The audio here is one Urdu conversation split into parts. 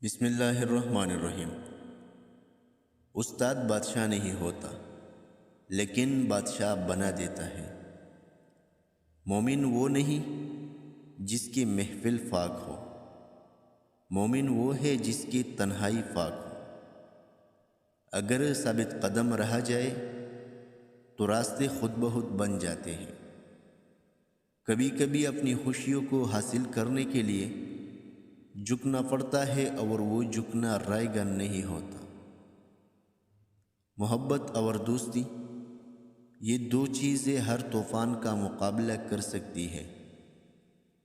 بسم اللہ الرحمن الرحیم۔ استاد بادشاہ نہیں ہوتا لیکن بادشاہ بنا دیتا ہے۔ مومن وہ نہیں جس کی محفل فاق ہو، مومن وہ ہے جس کی تنہائی فاق ہو۔ اگر ثابت قدم رہا جائے تو راستے خود بخود بن جاتے ہیں۔ کبھی کبھی اپنی خوشیوں کو حاصل کرنے کے لیے جھکنا پڑتا ہے اور وہ جھکنا رائے گا نہیں ہوتا۔ محبت اور دوستی، یہ دو چیزیں ہر طوفان کا مقابلہ کر سکتی ہے،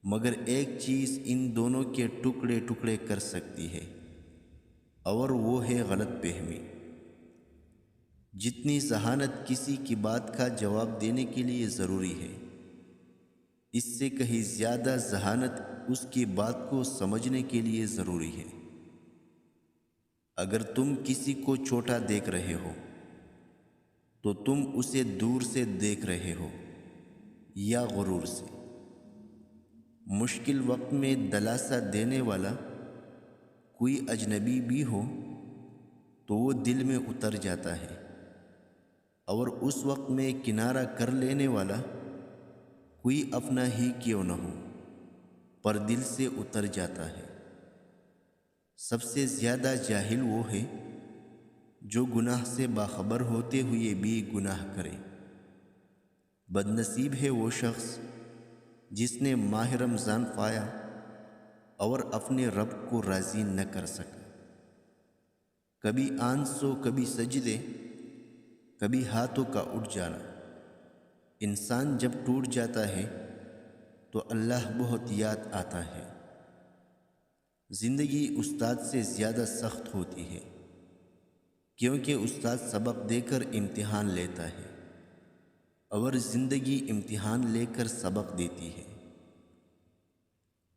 مگر ایک چیز ان دونوں کے ٹکڑے ٹکڑے کر سکتی ہے، اور وہ ہے غلط فہمی۔ جتنی ذہانت کسی کی بات کا جواب دینے کے لیے ضروری ہے، اس سے کہیں زیادہ ذہانت اس کی بات کو سمجھنے کے لیے ضروری ہے۔ اگر تم کسی کو چھوٹا دیکھ رہے ہو تو تم اسے دور سے دیکھ رہے ہو یا غرور سے۔ مشکل وقت میں دلاسا دینے والا کوئی اجنبی بھی ہو تو وہ دل میں اتر جاتا ہے، اور اس وقت میں کنارہ کر لینے والا کوئی اپنا ہی کیوں نہ ہو پر دل سے اتر جاتا ہے۔ سب سے زیادہ جاہل وہ ہے جو گناہ سے باخبر ہوتے ہوئے بھی گناہ کرے۔ بد نصیب ہے وہ شخص جس نے ماہ رمضان پایا اور اپنے رب کو راضی نہ کر سکا۔ کبھی آنسو، کبھی سجدے، کبھی ہاتھوں کا اٹھ جانا۔ انسان جب ٹوٹ جاتا ہے تو اللہ بہت یاد آتا ہے۔ زندگی استاد سے زیادہ سخت ہوتی ہے، کیونکہ استاد سبق دے کر امتحان لیتا ہے اور زندگی امتحان لے کر سبق دیتی ہے۔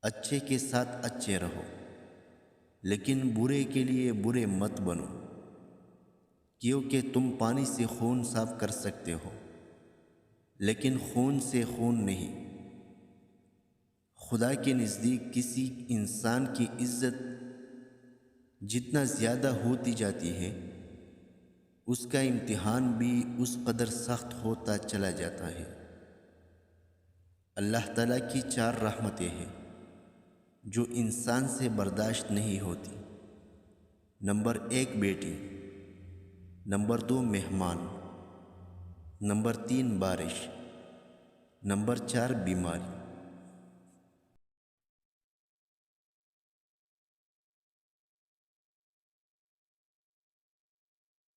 اچھے کے ساتھ اچھے رہو، لیکن برے کے لیے برے مت بنو، کیونکہ تم پانی سے خون صاف کر سکتے ہو لیکن خون سے خون نہیں۔ خدا کے نزدیک کسی انسان کی عزت جتنا زیادہ ہوتی جاتی ہے، اس کا امتحان بھی اس قدر سخت ہوتا چلا جاتا ہے۔ اللہ تعالیٰ کی 4 رحمتیں ہیں جو انسان سے برداشت نہیں ہوتی۔ نمبر 1 بیٹی، نمبر 2 مہمان، نمبر 3 بارش، نمبر 4 بیماری۔